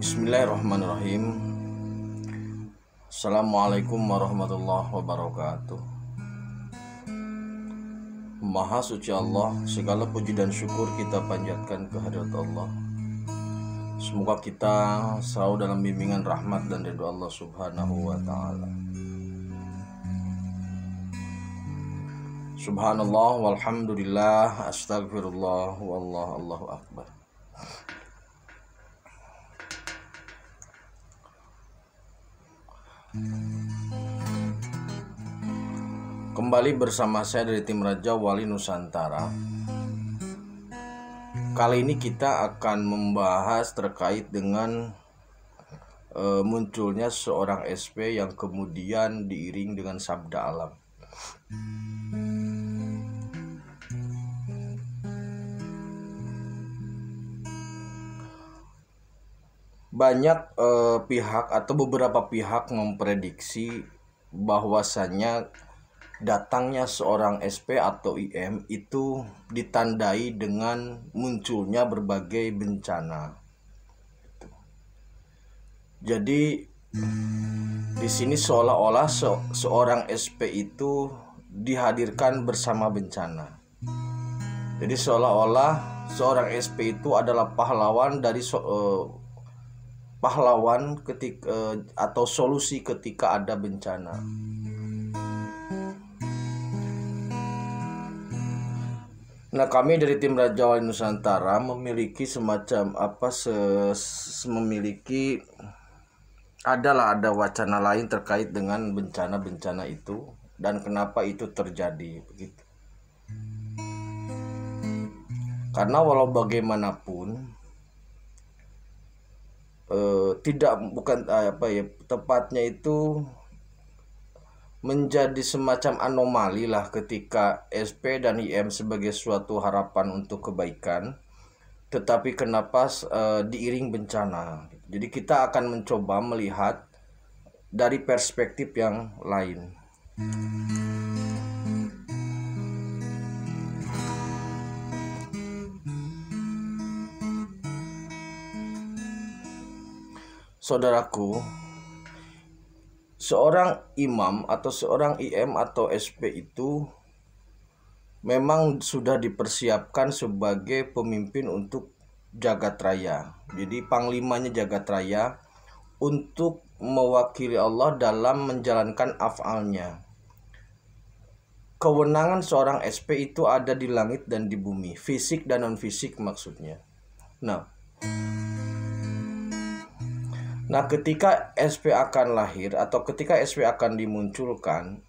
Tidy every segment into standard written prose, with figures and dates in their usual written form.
Bismillahirrahmanirrahim. Assalamualaikum warahmatullahi wabarakatuh. Maha suci Allah, segala puji dan syukur kita panjatkan kehadirat Allah. Semoga kita selalu dalam bimbingan rahmat dan ridho Allah subhanahu wa ta'ala. Subhanallah walhamdulillah, astagfirullah, Allahu akbar. Kembali bersama saya dari tim Raja Wali Nusantara. Kali ini kita akan membahas terkait dengan munculnya seorang SP yang kemudian diiring dengan sabda alam. Banyak pihak atau beberapa pihak memprediksi bahwasannya datangnya seorang SP atau IM itu ditandai dengan munculnya berbagai bencana. Jadi di sini seolah-olah seorang SP itu dihadirkan bersama bencana. Jadi seolah-olah seorang SP itu adalah pahlawan dari pahlawan ketika atau solusi ketika ada bencana. Nah, kami dari tim Raja Wali Nusantara memiliki semacam ada wacana lain terkait dengan bencana-bencana itu dan kenapa itu terjadi begitu. Karena walau bagaimanapun tepatnya itu menjadi semacam anomali lah ketika SP dan IM sebagai suatu harapan untuk kebaikan, tetapi kenapa diiring bencana. Jadi kita akan mencoba melihat dari perspektif yang lain. Saudaraku, seorang imam atau seorang IM atau SP itu memang sudah dipersiapkan sebagai pemimpin untuk jagat raya. Jadi panglimanya jagat raya untuk mewakili Allah dalam menjalankan af'alnya. Kewenangan seorang SP itu ada di langit dan di bumi, fisik dan non fisik maksudnya. Nah, ketika SP akan lahir atau ketika SP akan dimunculkan,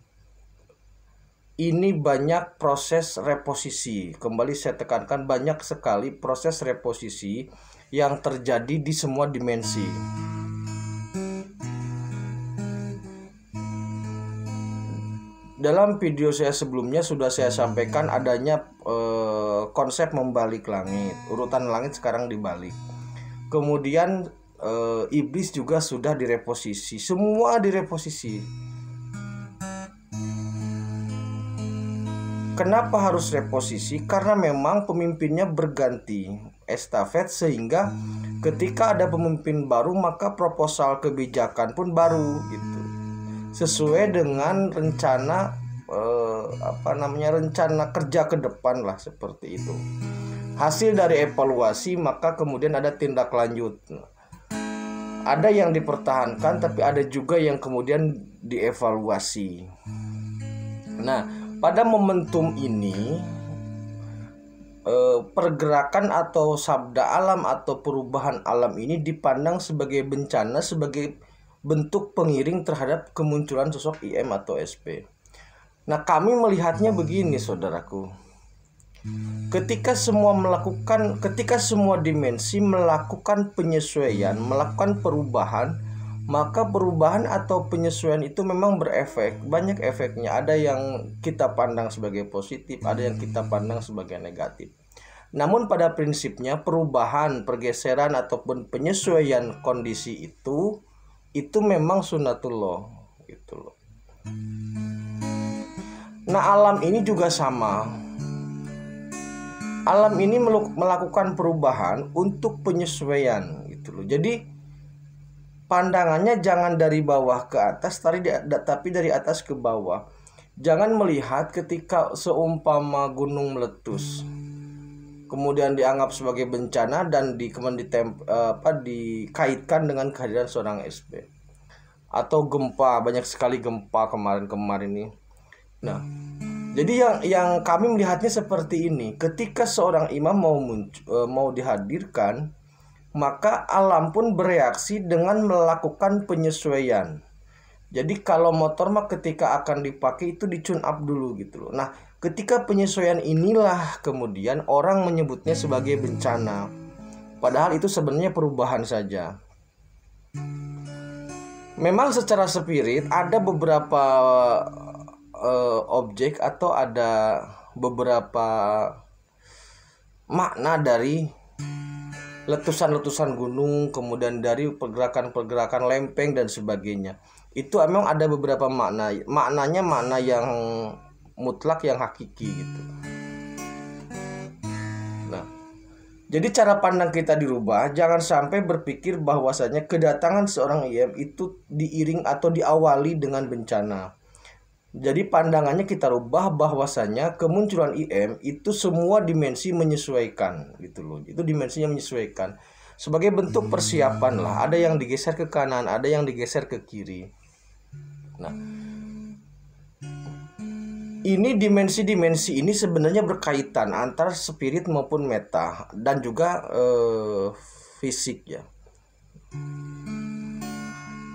ini banyak proses reposisi. Kembali saya tekankan, banyak sekali proses reposisi yang terjadi di semua dimensi. Dalam video saya sebelumnya sudah saya sampaikan adanya konsep membalik langit. Urutan langit sekarang dibalik. Kemudian iblis juga sudah direposisi, semua direposisi. Kenapa harus reposisi? Karena memang pemimpinnya berganti estafet, sehingga ketika ada pemimpin baru maka proposal kebijakan pun baru gitu. Sesuai dengan rencana rencana kerja ke depan lah, seperti itu. Hasil dari evaluasi maka kemudian ada tindak lanjut. Ada yang dipertahankan, tapi ada juga yang kemudian dievaluasi. Nah, pada momentum ini pergerakan atau sabda alam atau perubahan alam ini dipandang sebagai bencana, sebagai bentuk pengiring terhadap kemunculan sosok IM atau SP. Nah, kami melihatnya begini, saudaraku. Ketika semua dimensi melakukan penyesuaian, melakukan perubahan, maka perubahan atau penyesuaian itu memang berefek. Banyak efeknya. Ada yang kita pandang sebagai positif, ada yang kita pandang sebagai negatif. Namun pada prinsipnya perubahan, pergeseran ataupun penyesuaian kondisi itu memang sunnatullah gitu loh. Nah, alam ini juga sama. alam ini melakukan perubahan untuk penyesuaian gitu loh. Jadi pandangannya jangan dari bawah ke atas, tapi dari atas ke bawah. Jangan melihat ketika seumpama gunung meletus, kemudian dianggap sebagai bencana dan dikaitkan dengan kehadiran seorang SP. Atau gempa, banyak sekali gempa kemarin ini. Nah, jadi yang kami melihatnya seperti ini. Ketika seorang imam mau dihadirkan, maka alam pun bereaksi dengan melakukan penyesuaian. Jadi kalau motor mah ketika akan dipakai itu di tune up dulu gitu loh. Nah, ketika penyesuaian inilah kemudian orang menyebutnya sebagai bencana. Padahal itu sebenarnya perubahan saja. Memang secara spirit ada beberapa objek atau ada beberapa makna dari letusan-letusan gunung, kemudian dari pergerakan-pergerakan lempeng dan sebagainya. Itu memang ada beberapa maknanya makna yang mutlak, yang hakiki gitu. Nah, jadi cara pandang kita dirubah. Jangan sampai berpikir bahwasanya kedatangan seorang IM itu diiring atau diawali dengan bencana. Jadi pandangannya kita rubah bahwasanya kemunculan IM itu semua dimensi menyesuaikan gitu loh. Itu dimensinya menyesuaikan. Sebagai bentuk persiapan lah. Ada yang digeser ke kanan, ada yang digeser ke kiri. Nah, ini dimensi-dimensi ini sebenarnya berkaitan antara spirit maupun meta dan juga fisik ya.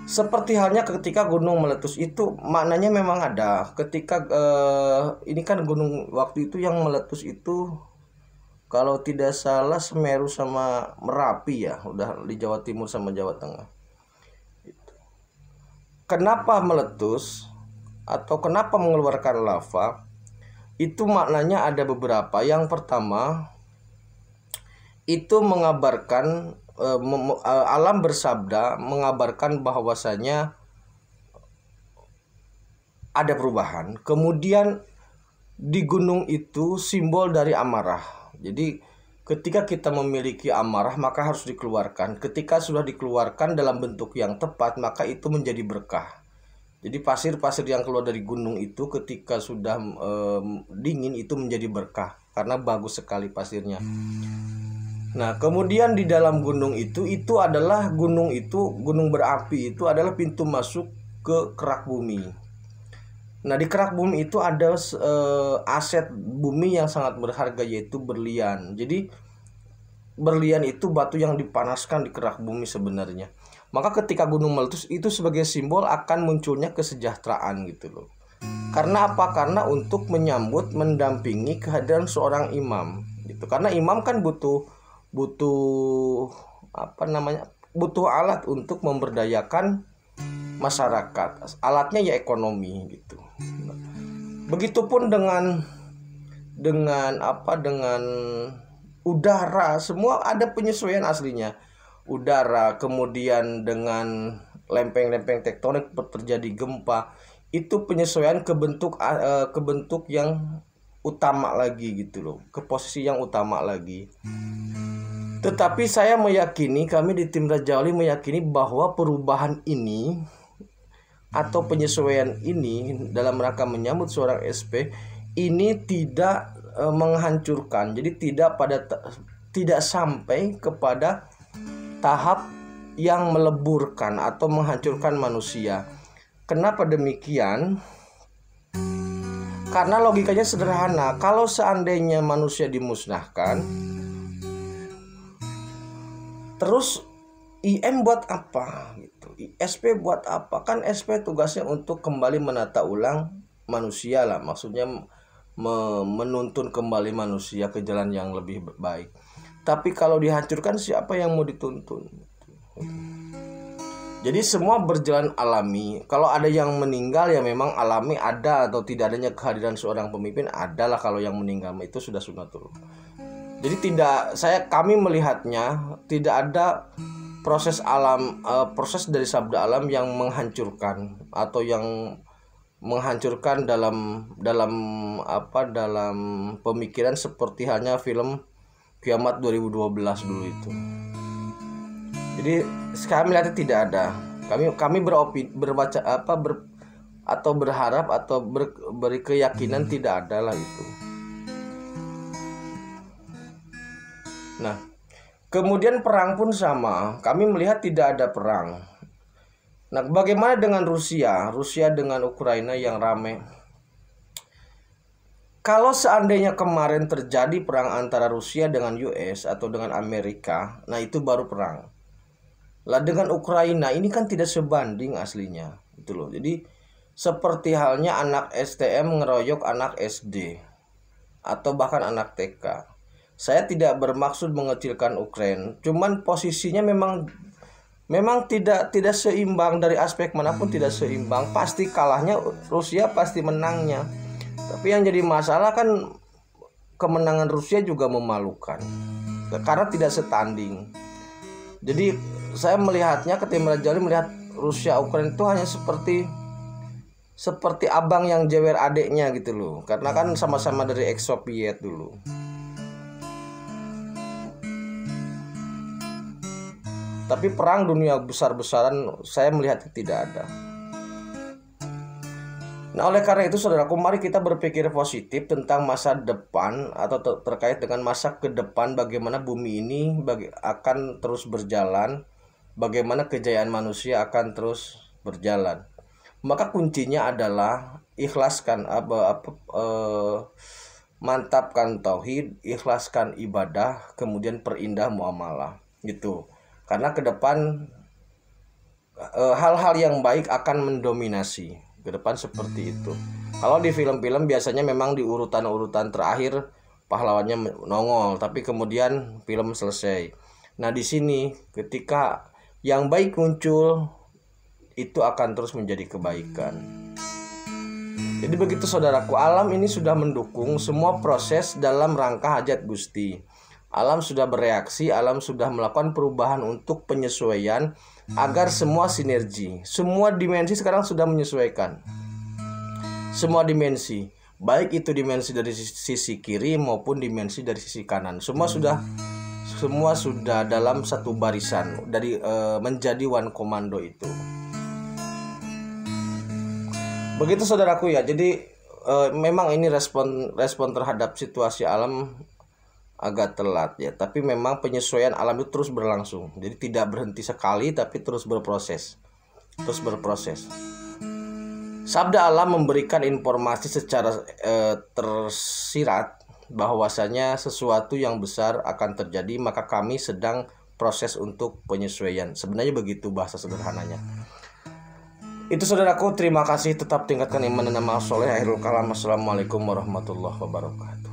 Seperti halnya ketika gunung meletus itu maknanya memang ada. Ketika ini kan gunung waktu itu yang meletus itu kalau tidak salah Semeru sama Merapi ya, udah di Jawa Timur sama Jawa Tengah. Kenapa meletus atau kenapa mengeluarkan lava? Itu maknanya ada beberapa. Yang pertama itu mengabarkan alam bersabda mengabarkan bahwasanya ada perubahan. Kemudian di gunung itu simbol dari amarah. Jadi ketika kita memiliki amarah maka harus dikeluarkan. Ketika sudah dikeluarkan dalam bentuk yang tepat maka itu menjadi berkah. Jadi pasir-pasir yang keluar dari gunung itu ketika sudah dingin itu menjadi berkah karena bagus sekali pasirnya. Nah, kemudian di dalam gunung itu adalah gunung berapi itu adalah pintu masuk ke kerak bumi. Nah, di kerak bumi itu ada aset bumi yang sangat berharga yaitu berlian. Jadi berlian itu batu yang dipanaskan di kerak bumi sebenarnya. Maka ketika gunung meletus itu sebagai simbol akan munculnya kesejahteraan gitu loh. Karena apa? Karena untuk menyambut, mendampingi kehadiran seorang imam gitu. Karena imam kan butuh alat untuk memberdayakan masyarakat. Alatnya ya ekonomi gitu. Begitupun dengan udara, semua ada penyesuaian aslinya. Udara, kemudian dengan lempeng-lempeng tektonik terjadi gempa, itu penyesuaian ke bentuk yang utama lagi gitu loh, ke posisi yang utama lagi. Tetapi saya meyakini, kami di tim Raja Wali meyakini bahwa perubahan ini atau penyesuaian ini dalam rangka menyambut seorang SP ini tidak menghancurkan. Jadi tidak sampai kepada tahap yang meleburkan atau menghancurkan manusia. Kenapa demikian? Karena logikanya sederhana. Kalau seandainya manusia dimusnahkan, terus IM buat apa gitu? SP buat apa? Kan SP tugasnya untuk kembali menata ulang manusia lah. Maksudnya menuntun kembali manusia ke jalan yang lebih baik. Tapi kalau dihancurkan, siapa yang mau dituntun? Jadi semua berjalan alami. Kalau ada yang meninggal ya memang alami, ada atau tidak adanya kehadiran seorang pemimpin adalah. Kalau yang meninggal itu sudah sunatullah. Jadi kami melihatnya tidak ada proses dari sabda alam yang menghancurkan atau yang menghancurkan dalam pemikiran seperti halnya film Kiamat 2012 dulu itu. Jadi kami melihatnya tidak ada. Kami berbaca atau berharap atau beri keyakinan tidak ada lah itu. Nah, kemudian perang pun sama. Kami melihat tidak ada perang. Nah, bagaimana dengan Rusia dengan Ukraina yang ramai? Kalau seandainya kemarin terjadi perang antara Rusia dengan US atau dengan Amerika, nah itu baru perang. Lah dengan Ukraina ini kan tidak sebanding aslinya, gitu loh. Jadi seperti halnya anak STM ngeroyok anak SD atau bahkan anak TK. Saya tidak bermaksud mengecilkan Ukraina, cuman posisinya memang tidak seimbang dari aspek manapun, tidak seimbang. Pasti kalahnya Rusia, pasti menangnya. Tapi yang jadi masalah kan kemenangan Rusia juga memalukan karena tidak setanding. Jadi saya melihatnya, ketika melihat Rusia Ukraina itu hanya seperti abang yang jewer adiknya gitu loh. Karena kan sama-sama dari ex-Soviet dulu. Tapi perang dunia besar-besaran saya melihatnya tidak ada. Nah, oleh karena itu saudaraku, mari kita berpikir positif tentang masa depan atau terkait dengan masa ke depan, bagaimana bumi ini akan terus berjalan, bagaimana kejayaan manusia akan terus berjalan. Maka kuncinya adalah ikhlaskan mantapkan tauhid, ikhlaskan ibadah, kemudian perindah muamalah gitu. Karena ke depan hal-hal yang baik akan mendominasi ke depan seperti itu. Kalau di film-film biasanya memang di urutan-urutan terakhir pahlawannya nongol, tapi kemudian film selesai. Nah, di sini ketika yang baik muncul, itu akan terus menjadi kebaikan. Jadi begitu saudaraku, alam ini sudah mendukung semua proses dalam rangka hajat Gusti. Alam sudah bereaksi, alam sudah melakukan perubahan untuk penyesuaian agar semua sinergi, semua dimensi sekarang sudah menyesuaikan. Semua dimensi, baik itu dimensi dari sisi kiri maupun dimensi dari sisi kanan, semua sudah dalam satu barisan dari menjadi one komando itu. Begitu saudaraku ya. Jadi memang ini respon terhadap situasi alam agak telat ya, tapi memang penyesuaian alam itu terus berlangsung. Jadi tidak berhenti sekali, tapi terus berproses. Sabda alam memberikan informasi secara tersirat bahwasanya sesuatu yang besar akan terjadi, maka kami sedang proses untuk penyesuaian. Sebenarnya begitu bahasa sederhananya. Itu saudaraku, terima kasih. Tetap tingkatkan iman dan amal soleh. Akhirul kalam. Assalamualaikum warahmatullahi wabarakatuh.